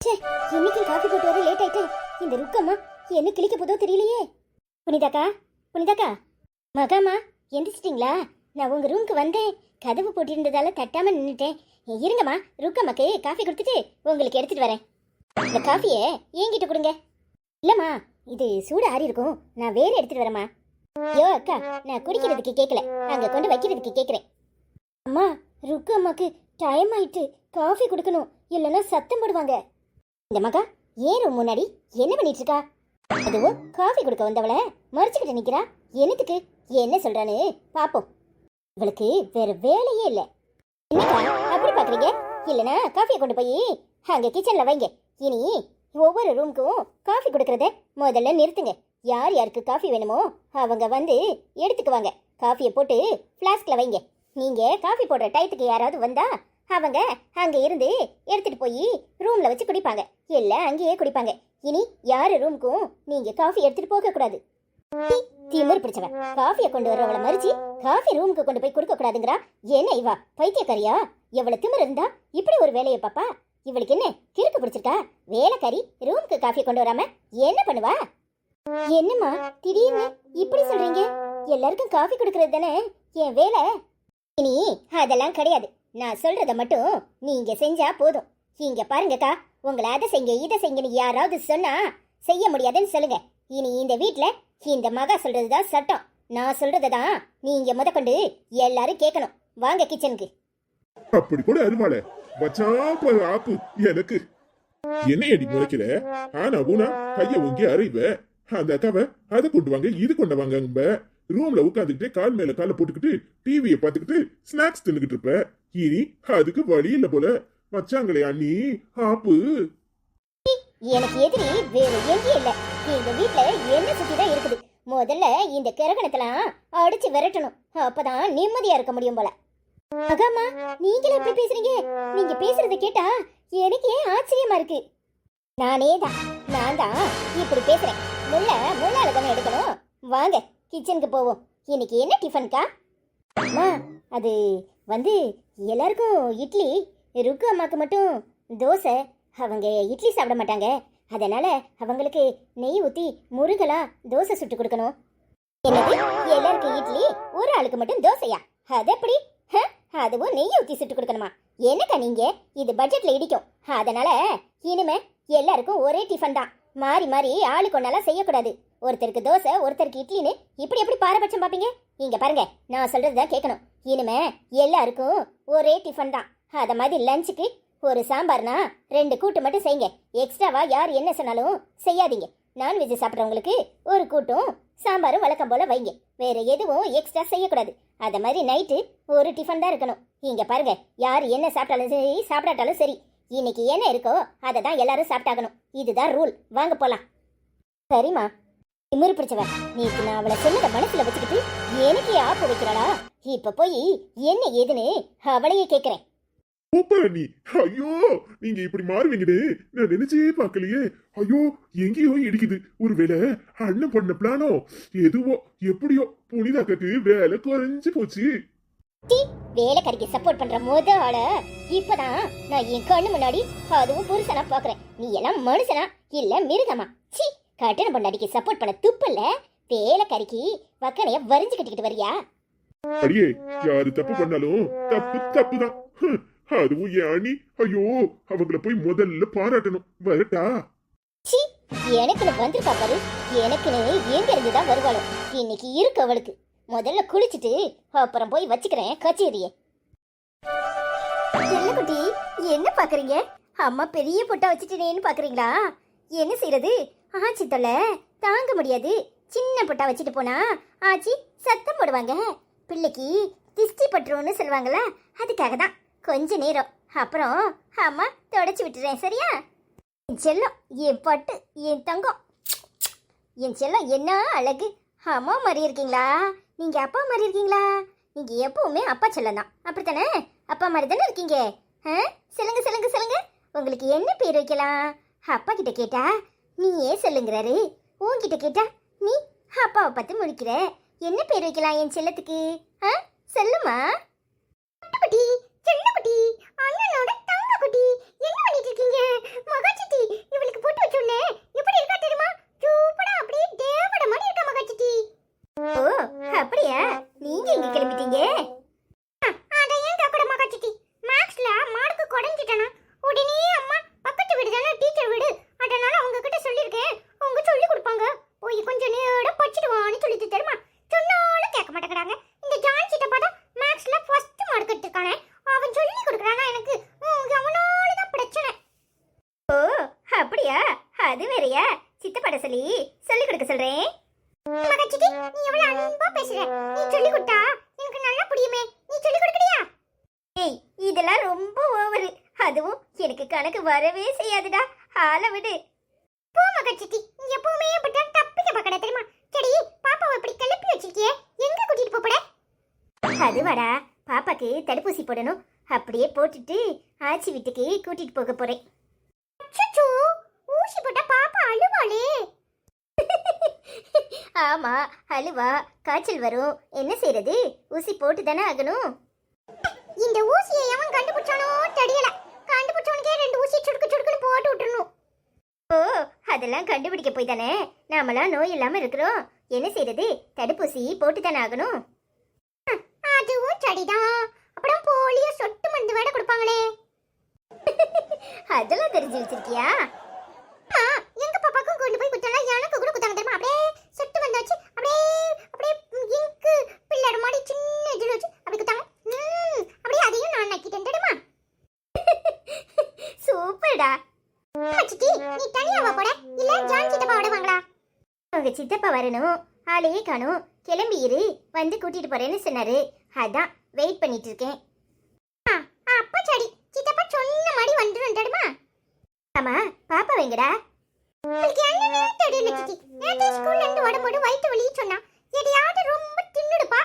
ச்சே, இன்னைக்கும் காஃபி போட்டு வர லேட் ஆயிட்டு. இந்த ருக்கம்மா என்ன கிளிக்க போதோ தெரியலையே. புனிதாக்கா, புனிதாக்கா, மகாமா எந்திரிச்சிட்டிங்களா? நான் உங்க ரூமுக்கு வந்தேன், கதவு போட்டிருந்ததால தட்டாம நின்னுட்டேன். இருங்கம்மா, ருக்கம்மாக்கு காஃபி கொடுத்துட்டு உங்களுக்கு எடுத்துட்டு வரேன். இந்த காஃபியை என்கிட்ட கொடுங்க. இல்லம்மா, இது சூடு ஆறி இருக்கும், நான் வேற எடுத்துட்டு வரேம்மா. ஐயோ அக்கா, நான் குடிக்கிறதுக்கு கேட்கல, அங்க கொண்டு வைக்கிறதுக்கு கேட்குறேன். அம்மா, ருக்கு அம்மாக்கு டைம் ஆயிட்டு, காஃபி கொடுக்கணும், இல்லைன்னா சத்தம் போடுவாங்க. இந்த மகா ஏன் ரூம் முன்னாடி என்ன பண்ணிட்டு இருக்கா? அதுவும் காஃபி கொடுக்க வந்தவளை மறைச்சுக்கிட்டு நிக்கிறா. என்னத்துக்கு? என்ன சொல்றான்னு பாப்போம். இவளுக்கு வேற வேலையே இல்லை. என்னக்கா அப்படி பாக்குறீங்க? இல்லைன்னா காஃபியை கொண்டு போய் அங்க கிச்சன்ல வைங்க. இனி ஒவ்வொரு ரூமுக்கும் காஃபி கொடுக்கறத முதல்ல நிறுத்துங்க. யார் யாருக்கு காஃபி வேணுமோ அவங்க வந்து எடுத்துக்குவாங்க. காஃபியை போட்டு ஃப்ளாஸ்கில் வைங்க. நீங்க காஃபி போடுற டயத்துக்கு யாராவது வந்தா அவங்க அங்கே இருந்து எடுத்துட்டு போய் ரூம்ல வச்சு குடிப்பாங்க, எல்லாம் அங்கேயே குடிப்பாங்க. இனி யாரு ரூமுக்கும் நீங்க காஃபி எடுத்துட்டு போக கூடாது. திமிர் பிடிச்சவ, காஃபியை கொண்டு வரவளை மறிச்சு காஃபி ரூமுக்கு கொண்டு போய் கொடுக்க கூடாதுங்கிறா. என்ன இவா பைத்தியக்காரியா? எவ்வளவு திமிர் இருந்தா இப்படி ஒரு வேலையை பாப்பா? இவளுக்கு என்ன கிறுக்கு பிடிச்சிருக்கா? வேலைக்காரி ரூமுக்கு காஃபி கொண்டு வராம என்ன பண்ணுவா? என்னம்மா திடீர்னு இப்படி சொல்றீங்க? எல்லாருக்கும் காஃபி கொடுக்கறது தானே என் வேலை. இனி அதெல்லாம் கிடையாது. நான் சொல்றத மட்டும் நீங்க செஞ்சா போதும். இங்க பாருங்கக்கா, உங்களை அதை செய்ய இதை செய்யன்னு யாராவது சொன்னா செய்ய முடியாதுன்னு சொல்லுங்க. இனி இந்த வீட்ல இந்த மகா சொல்றதுதான் சட்டம். நான் சொல்றதுதான் நீங்க முதற்கொண்டு எல்லாரும் கேட்கணும். வாங்க கிச்சனுக்கு. அப்படி கூட அருமாள வச்சாப்ப ஆப்பு எனக்கு என்ன அடி முறைக்கிற? ஆனா ஊனா கைய ஓங்கி அறைவ. அந்த அக்காவை அதை கொண்டு வாங்க, இது கொண்டு வாங்க. ரூம்ல உட்காந்துக்கிட்டு கால் மேல கால போட்டுக்கிட்டு டிவியை பார்த்துக்கிட்டு ஸ்நாக்ஸ் தின்னுக்கிட்டு இருப்ப. இனி அதுக்கு வழி இல்ல போல. வச்சாங்களே அண்ணி ஆப்பு. எனக்கு எதிரி வேற எங்கேயும் இல்ல. இந்த வீட்ல என்ன சுத்திதான் இருக்குது. முதல்ல இந்த கிரகணத்தெல்லாம் அடிச்சு விரட்டணும். அப்பதான் நிம்மதியா இருக்க முடியும் போல. அகாமா, நீங்களும் எப்படி பேசுறீங்க? நீங்க பேசுறத கேட்டா எனக்கு ஏன் ஆச்சரியமா இருக்கு. நான் தான் இப்படி பேசுறேன். முள்ளால தானே எடுக்கணும். வாங்க கிச்சனுக்கு போவோம். இன்னைக்கு என்ன டிஃபன்க்கா? அம்மா, அது வந்து எல்லாருக்கும் இட்லி, ருக்கு அம்மாக்கு மட்டும் தோசை. அவங்க இட்லி சாப்பிட மாட்டாங்க, அதனால அவங்களுக்கு நெய் ஊற்றி முருகலா தோசை சுட்டு கொடுக்கணும். என்னது, எல்லாருக்கும் இட்லி, ஒரு ஆளுக்கு மட்டும் தோசையா? அது எப்படி? அதுவும் நெய் ஊற்றி சுட்டு கொடுக்கணுமா? என்னக்கா நீங்க? இது பட்ஜெட்ல இடிக்கும். அதனால இனிமே எல்லாருக்கும் ஒரே டிஃபன் தான். மாறி மாறி ஆளுக்கு ஒன்னாலாம் செய்யக்கூடாது. ஒருத்தருக்கு தோசை, ஒருத்தருக்கு இட்லின்னு இப்படி எப்படி பாரபட்சம் பார்ப்பீங்க? இங்க பாருங்க, நான் சொல்றதுதான் கேட்கணும். இனிமே எல்லாருக்கும் ஒரே டிஃபன் தான். அத மாதிரி லஞ்சுக்கு ஒரு சாம்பார்னா 2 கூட்டு மட்டும் செய்யுங்க. எக்ஸ்ட்ராவா யார் என்ன சொன்னாலும் செய்யாதீங்க. நான்வெஜ் சாப்பிட்றவங்களுக்கு ஒரு கூட்டும் சாம்பாரும் வழக்கம் போல வைங்க. வேற எதுவும் எக்ஸ்ட்ரா செய்யக்கூடாது. அத மாதிரி நைட்டு ஒரு டிஃபன் தான் இருக்கணும். இங்க பாருங்க, யார் என்ன சாப்பிட்டாலும் சரி சாப்பிடாட்டாலும் சரி, இன்னைக்கு என்ன இருக்கோ அதை தான் எல்லாரும் சாப்பிட்டாகணும். இதுதான் ரூல். வாங்க போலாம். சரிம்மா. திமிரு பிடிச்சவ, நேற்று நான் அவளை சொன்னதை மனசுல வச்சுக்கிட்டு எனக்கு ஆப்பு வைக்கிறாளா? இப்ப போய் என்ன ஏதுன்னு அவளையே கேட்கிறேன். நீ ஐயோ, நீங்க இப்படி மாறுவீங்கன்னு நான் நினைச்சே பார்க்கலையே. ஐயோ, எங்கேயோ இடிக்குது. ஒருவேளை அண்ணன் பண்ண பிளானோ எதுவோ எப்படியோ புனிதாக்கு வேலை குறைஞ்சு போச்சு. வேலைக்காரிக்கு சப்போர்ட் பண்ற முத ஆள இப்பதான் நான் என் கண்ணு முன்னாடி அதுவும் புருஷனா பாக்குறேன். நீ எல்லாம் மனுஷனா இல்ல மிருகமா? சி, கட்டணம் பொண்டாடிக்கு சப்போர்ட் பண்ண துப்பல்ல. வேலைக்காரிக்கு வக்கனைய வரிஞ்சு கட்டிக்கிட்டு வரியா? அடியே, யாரு தப்பு பண்ணாலும் தப்பு தப்புதான். அதுவும் என் அணி. ஐயோ, அவங்கள போய் முதல்ல பாராட்டணும். வரட்டா? சி, எனக்குன்னு வந்திருக்கா பாரு. எனக்குன்னு எங்க இருந்துதான் வருவாளோ. இன்னைக்கு இருக்கு அவளுக்கு. முதல்ல குளிச்சுட்டு அப்புறம் போய் வச்சுக்கிறேன் கச்சேரியை. குட்டி, என்ன பாக்குறீங்க? அம்மா பெரிய பொட்டா வச்சுட்டேன்னு பாக்குறீங்களா? என்ன செய்யறது, ஆச்சி தொல்லை தாங்க முடியாது. சின்ன பொட்டா வச்சுட்டு போனா ஆச்சி சத்தம் போடுவாங்க. பிள்ளைக்கு திஷ்டி பட்டுருன்னு சொல்லுவாங்கல்ல, அதுக்காக தான் கொஞ்ச நேரம். அப்புறம் அம்மா தொடச்சி விட்டுறேன், சரியா? என் செல்லம், என் பட்டு, என் தங்கம், என் செல்லம் என்ன அழகு. அம்மா மாதிரி இருக்கீங்களா? நீங்க அப்பா மாதிரி இருக்கீங்களா? நீங்க எப்பவுமே அப்பா செல்லம் தான், அப்படித்தானே? அப்பா மாதிரி தானே இருக்கீங்க. சொல்லுங்க சொல்லுங்க சொல்லுங்க, உங்களுக்கு என்ன பேர் வைக்கலாம்? அப்பா கிட்ட கேட்டா நீ ஏன் சொல்லுங்கிறாரு. உன்கிட்ட கேட்டா நீ அப்பாவை பார்த்து முடிக்கிற. என்ன பேர் வைக்கலாம் என் செல்லத்துக்கு? சொல்லுமா. குட்டி, செல்ல குட்டி, அண்ணனோட தங்க குட்டி, என்ன பண்ணிட்டு இருக்கீங்க? மகாச்சிட்டி, அப்படியா? அது வேறயா? சித்தப்பாட்ட சொல்லி கொடுக்க சொல்றேன். மகச்சிட்டி, நீ எவ்வளவு அன்பா பேசுற. நீ சொல்லி கொடுத்தா எனக்கு நல்லா புரியுமே. நீ சொல்லி கொடுக்கறியா? ஏய், இதெல்லாம் ரொம்ப ஓவர். அதுவும் எனக்கு கணக்கு வரவே செய்யாதுடா. ஆள விடு. போ மகச்சிட்டி, நீ எப்பவுமே பட்டா தப்பிக்க பார்க்கற தெரியுமா? சரி, பாப்பாவை இப்படி கிளப்பி வச்சிருக்கியே, எங்க கூட்டிட்டு போப்பட? அதுவாடா, பாப்பாக்கு தடுப்பூசி போடணும். அப்படியே போட்டுட்டு ஆச்சி வீட்டுக்கு கூட்டிட்டு போக போறேன். அச்சச்சோ, ஊசி போட்டா பாப்பா அழுவாளே. ஆமா, அழுவா, காய்ச்சல் வரும். என்ன செய்யறது? ஊசி போட்டு தானே ஆகணும். இந்த ஊசியை எவன் கண்டுபிடிச்சானோ தெரியல. கண்டுபிடிச்சவனுக்கே 2 ஊசி சுடுக்குன்னு போட்டு விட்டுறணும். ஓ, அதெல்லாம் கண்டுபிடிக்க போய் தானே நாமெல்லாம் நோய் இல்லாம இருக்கிறோம். என்ன செய்யறது? தடுப்பூசி போட்டு தானே ஆகணும். அதுவும் சரிதான். அப்புறம் போலியோ சொட்டு மருந்து வேட கொடுப்பாங்களே. அதெல்லாம் தெரிஞ்சு வச்சிருக்கியா? எங்க பாப்பாக்கும் கொண்டு போய் குத்தனா எனக்கு கூட குத்தாங்க தெரியுமா? அப்படியே சொட்டு மருந்து வச்சு அப்படியே அப்படியே இங்கு பிள்ளை மாதிரி சின்ன இதுல வச்சு அப்படி குத்தாங்க. அப்படியே அதையும் நான் நக்கிட்டேன் தெரியுமா? சூப்பர்டா. மச்சிட்டி, நீ தனியாவா போற இல்ல ஜான் சித்தப்பா வருவாங்களா? உங்க சித்தப்பா வரணும், ஆளையே காணோம். கிளம்பி இரு, வந்து கூட்டிட்டு போறேன்னு சொன்னாரு. அதான் வெயிட் பண்ணிட்டு இருக்கேன். அப்ப சரி, சித்தப்பா சொன்ன மாதிரி வந்துடும் தெரியுமா? ஆமா, பாப்பா வெங்கடா? உங்களுக்கு என்னன்னு தெரியல சித்தி. நேத்து ஸ்கூல்ல இருந்து வரும்போது வயிற்று வலி சொன்னா. எதையாவது ரொம்ப தின்னுடுப்பா.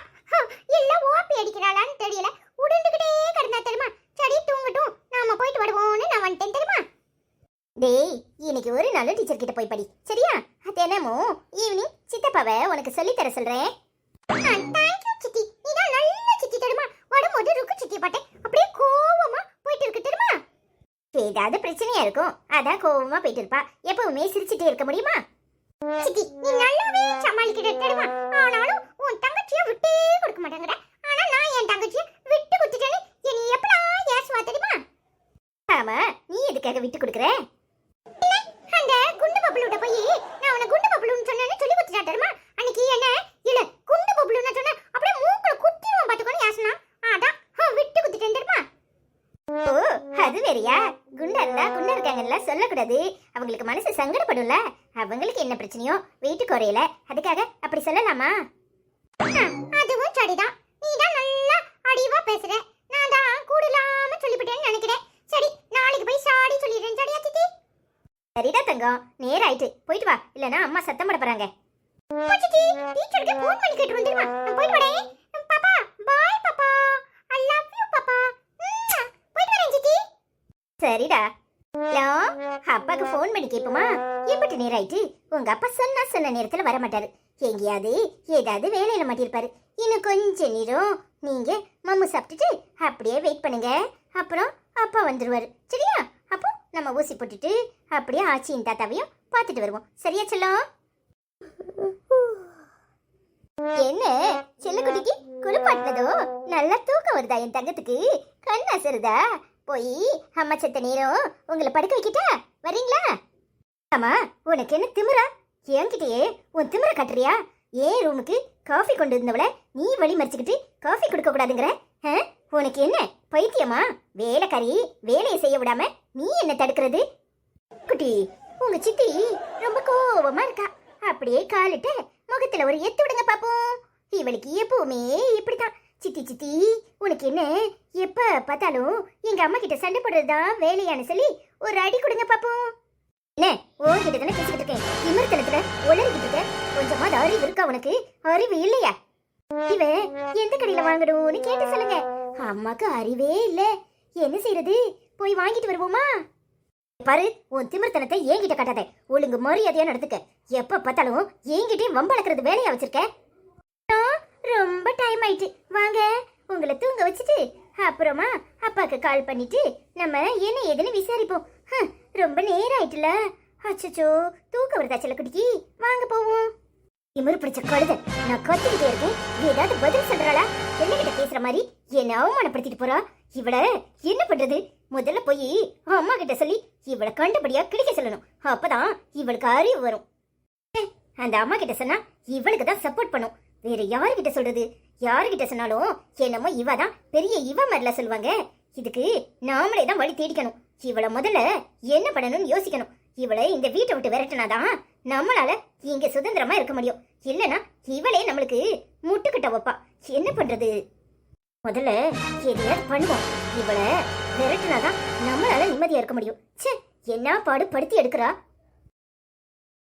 இல்ல ஓபி அடிக்கிறாளான்னு தெரியல. உடண்டுகிட்டே கிடந்தா தெரியுமா? சரி தூங்கட்டும், நாம போயிட்டு வருவோம்னு நான் வந்துட்டேன் தெரியுமா? டேய், இன்னைக்கு ஒரு நாள் டீச்சர் கிட்ட போய் படி, சரியா? தினமும் ஈவினிங் சித்தப்பாவை உனக்கு சொல்லி தர சொல்றேன். தேங்க்யூ சித்தி. நீதான் நல்ல சித்தி தெரியுமா? வரும்போது ருக்கு சித்தி பாட்டேன், அப்படியே கோவமா போயிட்டு இருக்கு தெரியுமா? ஏதாவது பிரச்சனையா இருக்கும், அதான் கோவமா போயிட்டு இருப்பா. எப்பவுமே சிரிச்சுட்டே இருக்க முடியுமா? சித்தி, நீ நல்லாவே சமாளிக்கிற தெரியுமா? ஆனாலும் உன் தங்கச்சியை விட்டே கொடுக்க மாட்டேங்கிற. ஆனா நான் என் தங்கச்சியை விட்டு கொடுத்துட்டேன்னு என்னை எப்படா ஏசுவா தெரியுமா? ஆமா, நீ எதுக்காக விட்டு கொடுக்குற? அந்த குண்டு பப்ளுட்ட போய் நான் உன குண்டு பப்ளுன்னு சொன்னேன்னு சொல்லி கொடுத்துட்டா தெரியுமா? அன்னைக்கு என்ன இல்ல குண்டு பப்ளுன்னு சொன்ன, அப்படியே மூக்குல குத்திடுவோம் பாத்துக்கோன்னு ஏசுனா. அதான் விட்டு கொடுத்துட்டேன் தெரியுமா? ஓ, அது வேறயா? குண்டா இருந்தா குண்டா இருக்காங்கல்ல சொல்லக்கூடாது. அவங்களுக்கு மனசு சங்கடப்படும்ல. அவங்களுக்கு என்ன பிரச்சனையோ வெயிட் குறையல, அதுக்காக அப்படி சொல்லலாமா? அதுவும் சரிதான். நீதான் நல்லா அடிவா பேசுற. நான் தான் கூடலாம சொல்லிவிட்டேன்னு நினைக்கிறேன். சரி, நாளைக்கு போய் சாடி சொல்லிடுறேன். சரியா சித்தி? சரிடா தங்கம், நேரம் ஆயிட்டு, போயிட்டு வா, இல்லனா அம்மா சத்தம் போட போறாங்க. சித்தி, டீச்சருக்கு ஃபோன் பண்ணி கேட்டு வந்துருமா? நான் போயிட்டு வரேன். பாப்பா, பை பாப்பா. ஐ லவ் யூ பாப்பா. போயிட்டு வரேன் சித்தி. சரிடா. ஹலோ, அப்பாக்கு ஃபோன் பண்ணி கேட்போமா? எப்படி நேரம் ஆயிட்டு? உங்க அப்பா சொன்ன நேரத்துல வர மாட்டாரு. எங்கேயாவது ஏதாவது வேலையில மாட்டிருப்பாரு. இன்னும் கொஞ்ச நேரம் நீங்க மம்மு சாப்பிட்டுட்டு அப்படியே வெயிட் பண்ணுங்க. அப்புறம் அப்பா வந்துருவாரு, சரியா? அப்போ நம்ம ஊசி போட்டுட்டு அப்படியே ஆச்சியின் தாத்தாவையும் பார்த்துட்டு வருவோம். சரியா செல்லம்? என்ன செல்லக்குட்டிக்கு குளிப்பாட்டினதோ நல்லா தூக்கம் வருதா என் தங்கத்துக்கு? கண் அசருதா? போய் அம்மா செத்த நேரம் உங்களை படுக்க வைக்கிட்டா வரீங்களா? ஆமா, உனக்கு என்ன திமிரா? என்கிட்டயே உன் திமிர கட்டுறியா? ஏன் ரூமுக்கு காஃபி கொண்டு இருந்தவள நீ வழி மறிச்சுக்கிட்டு காஃபி கொடுக்க கூடாதுங்கிற? உனக்கு என்ன பைத்தியமா? வேலைக்காரி வேலையை செய்ய விடாம நீ என்ன தடுக்கிறது? குட்டி, உங்க சித்தி ரொம்ப கோவமா இருக்கா. அப்படியே காலிட்டு முகத்துல ஒரு எத்து விடுங்க பாப்போம். இவளுக்கு எப்பவுமே இப்படித்தான். சித்தி சித்தி, உனக்கு என்ன எப்ப பார்த்தாலும் எங்க அம்மா கிட்ட சண்டை போடுறதுதான் வேலையான்னு சொல்லி ஒரு அடி கொடுங்க பாப்போம். என்ன உன்கிட்ட தானே பேசிக்கிட்டு இருக்கேன். விமர்சனத்துல உளறிக்கிட்டு இருக்க. கொஞ்சமாவது அறிவு இருக்கா உனக்கு? அறிவு இல்லையா? இவன் எந்த கடையில வாங்கணும்னு கேட்டு சொல்லுங்க. அம்மாக்கு அறிவே இல்ல. என்ன செய்யறது? போய் வாங்கிட்டு வருவோமா? பாரு, உன் திமிர்த்தனத்தை என்கிட்ட காட்டாத. ஒழுங்கு மரியாதையா நடந்துக்க. எப்ப பார்த்தாலும் என்கிட்டயும் வம்பளக்கிறது வேலையா வச்சிருக்க. ரொம்ப டைம் ஆயிட்டு, வாங்க உங்களை தூங்க வச்சுட்டு அப்புறமா அப்பாக்கு கால் பண்ணிட்டு நம்ம என்ன ஏதுன்னு விசாரிப்போம். ரொம்ப நேரம் ஆயிட்டுல. அச்சச்சோ, தூக்க வருதா செல்லக்குட்டிக்கு? வாங்க போவோம். திமிரு பிடிச்ச கழுத, நான் கத்திக்கிட்டே இருக்கேன். ஏதாவது பதில் சொல்றாளா? என்னகிட்ட பேசுற மாதிரி என்ன அவமானப்படுத்திட்டு போறா. இவள என்ன பண்றது? முதல்ல போய் அம்மா கிட்ட சொல்லி இவளை கண்டுபடியா கிழிக்க சொல்லணும். அப்பதான் இவளுக்கு அறிவு வரும். அந்த அம்மா கிட்ட சொன்னா இவளுக்கு தான் சப்போர்ட் பண்ணும். வேற யாருகிட்ட சொல்றது? யாருகிட்ட சொன்னாலும் என்னமோ இவ தான் பெரிய இவ மாதிரில சொல்லுவாங்க. இதுக்கு நாமளே தான் வழி தேடிக்கணும். இவளை முதல்ல என்ன பண்ணணும்னு யோசிக்கணும். இவளை இந்த வீட்டை விட்டு விரட்டினாதான் நம்மளால இங்க சுதந்திரமா இருக்க முடியும். இல்லனா இவளே நம்மளுக்கு முட்டுக்கிட்ட வைப்பா. என்ன பண்றது? முதல்ல எதையாவது பண்ணுவோம். இவளை விரட்டினாதான் நம்மளால நிம்மதியா இருக்க முடியும். ச்சே, என்ன பாடு படுத்தி எடுக்கிறா.